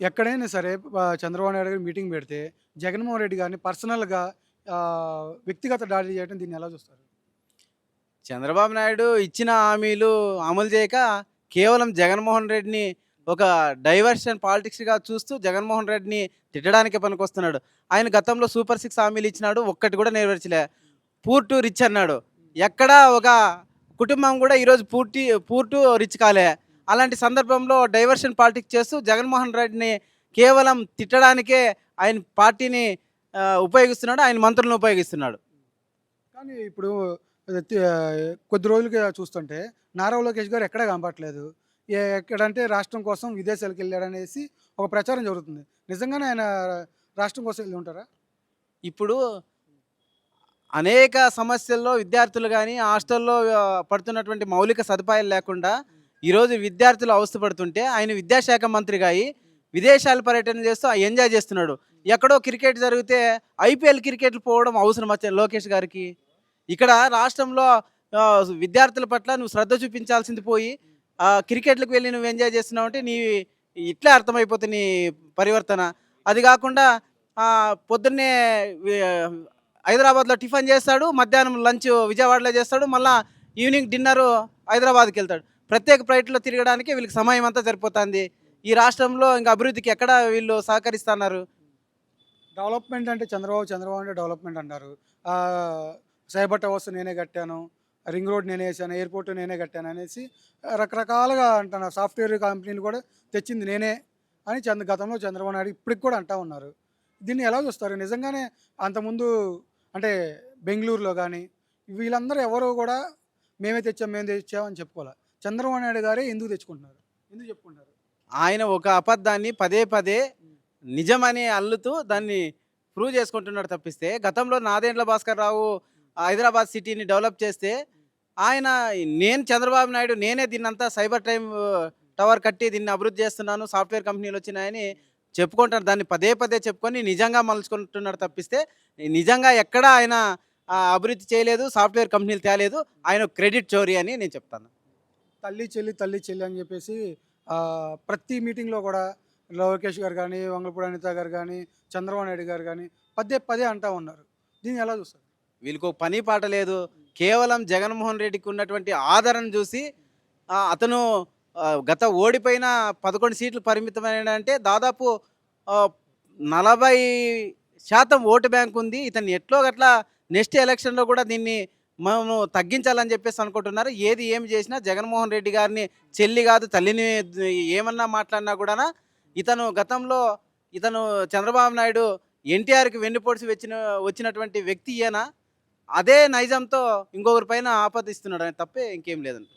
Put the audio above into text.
ఎక్కడైనా సరే చంద్రబాబు నాయుడు గారు మీటింగ్ పెడితే, జగన్మోహన్ రెడ్డి గారిని పర్సనల్‌గా వ్యక్తిగత దాడి చేయడం దీన్ని ఎలా చూస్తారు? చంద్రబాబు నాయుడు ఇచ్చిన హామీలు అమలు చేయక కేవలం జగన్మోహన్ రెడ్డిని ఒక డైవర్షన్ పాలిటిక్స్‌గా చూస్తూ జగన్మోహన్ రెడ్డిని తిట్టడానికే పనికొస్తున్నాడు. ఆయన గతంలో సూపర్ 6 హామీలు ఇచ్చినాడు. ఒక్కటి కూడా నెరవేర్చలే. పూర్ టు రిచ్ అన్నాడు. ఎక్కడా ఒక కుటుంబం కూడా ఈరోజు పూర్ టు రిచ్ కాలే. అలాంటి సందర్భంలో డైవర్షన్ పాలిటిక్స్ చేస్తూ జగన్మోహన్ రెడ్డిని కేవలం తిట్టడానికే ఆయన పార్టీని ఉపయోగిస్తున్నాడు. ఆయన మంత్రులను ఉపయోగిస్తున్నాడు. కానీ ఇప్పుడు కొద్ది రోజులుగా చూస్తుంటే నారా లోకేష్ గారు ఎక్కడా కనపట్లేదు. ఎక్కడంటే రాష్ట్రం కోసం విదేశాలకెళ్ళాడనేసి ఒక ప్రచారం జరుగుతుంది. నిజంగానే ఆయన రాష్ట్రం కోసం ఎళ్ళి ఉంటారా? ఇప్పుడు అనేక సమస్యల్లో విద్యార్థులు గానీ, హాస్టల్‌లో పడుతున్నటువంటి మౌలిక సదుపాయాలు లేకుండా ఈరోజు విద్యార్థులు అవస్థపడుతుంటే, ఆయన విద్యాశాఖ మంత్రిగా అయ్యి విదేశాల పర్యటన చేస్తూ ఎంజాయ్ చేస్తున్నాడు. ఎక్కడో క్రికెట్ జరిగితే ఐపీఎల్ క్రికెట్లు పోవడం అవసరమా లోకేష్ గారికి? ఇక్కడ రాష్ట్రంలో విద్యార్థుల పట్ల నువ్వు శ్రద్ధ చూపించాల్సింది పోయి, క్రికెట్‌లకి వెళ్లి నువ్వు ఎంజాయ్ చేస్తున్నావంటే ఇట్లే అర్థమైపోతుంది నీ పరివర్తన. అది గాకుండా పొద్దున్నే వి హైదరాబాద్‌లో టిఫిన్ చేస్తాడు. మధ్యాహ్నం లంచ్ విజయవాడలో చేస్తాడు. మళ్ళా ఈవినింగ్ డిన్నరు హైదరాబాద్‌కెళ్తాడు. ప్రత్యేక ఫ్లైట్‌లో తిరగడానికి వీళ్ళకి సమయం అంతా సరిపోతుంది. ఈ రాష్ట్రంలో ఇంక అభివృద్ధికి ఎక్కడ వీళ్ళు సహకరిస్తన్నారు? డెవలప్‌మెంట్ అంటే చంద్రబాబు అంటే డెవలప్‌మెంట్ అంటారు. సైబర్ టవర్స్ నేనే కట్టాను. రింగ్ రోడ్ నేనే ఏసాను. ఎయిర్‌పోర్ట్ నేనే కట్టాను అనేసి రకరకాలుగా అంటున్నారు. సాఫ్ట్‌వేర్ కంపెనీలు కూడా తెచ్చింది నేనే అని గతంలో చంద్రబాబు నాయుడు ఇప్పటికి కూడా అంటా ఉన్నారు. దీన్ని ఎలా చూస్తారు? నిజంగానే అంతకుముందు అంటే బెంగుళూరులో గానీ, వీళ్ళందరూ ఎవరు కూడా మేము తెచ్చాం అని చెప్పుకోలా. చంద్రబాబు నాయుడు గారే ఎందుకు తెచ్చుకుంటున్నారు? ఎందుకు చెప్పుకుంటున్నారు? ఆయన ఒక అబద్ధాన్ని పదే పదే నిజమని అల్లుతూ దాన్ని ప్రూవ్ చేసుకుంటున్నాడు తప్పిస్తే, గతంలో నాదెండ్ల భాస్కర్‌రావు హైదరాబాద్ సిటీని డెవలప్ చేస్తే, ఆయన చంద్రబాబు నాయుడు నేనే దీన్నంతా సైబర్ టవర్ కట్టి దీన్ని అభివృద్ధి చేస్తున్నాను, సాఫ్ట్‌వేర్ కంపెనీలొచ్చినాయని చెప్పుకుంటాడు. దాన్ని పదే పదే చెప్పుకొని నిజంగా మలుచుకుంటున్నాడు తప్పిస్తే, నిజంగా ఎక్కడా ఆయన అభివృద్ధి చేయలేదు, సాఫ్ట్‌వేర్ కంపెనీలు తేలేదు. ఆయన క్రెడిట్ చోరీ అని నేను చెప్తాను. తల్లి చెల్లి అని చెప్పేసి ప్రతి మీటింగ్‌లో కూడా లోకేష్ గారు గానీ, వంగలపూడి అనిత గారు గానీ, చంద్రబాబు నాయుడు గారు గానీ పదే పదే అంటా ఉన్నారు. దీన్ని ఎలా చూస్తారు? వీళ్ళకో పని పాట లేదు. కేవలం జగన్మోహన్ రెడ్డికి ఉన్నటువంటి ఆదరణ చూసి అతను గత ఓడిపోయిన 11 సీట్లు పరిమితమైనంటే దాదాపు ఆహ్, 40% ఓటు బ్యాంక్ ఉంది. ఇతన్ని ఎట్లో గట్లా నెక్స్ట్ ఎలక్షన్‌లో కూడా దీన్ని మనము తగ్గించాలని చెప్పేసి అనుకుంటున్నారు. ఏమి చేసినా జగన్మోహన్ రెడ్డి గారిని చెల్లి కాదు తల్లిని ఏమన్నా మాట్లాడినా కూడానా ఇతను గతంలో ఇతను చంద్రబాబు నాయుడు ఎన్టీఆర్‌కి వెన్నుపోటు వచ్చినటువంటి వ్యక్తి ఈయన. అదే నైజంతో ఇంకొకరి పైన ఆపాదిస్తున్నాడు. తప్పే ఇంకేం లేదండి.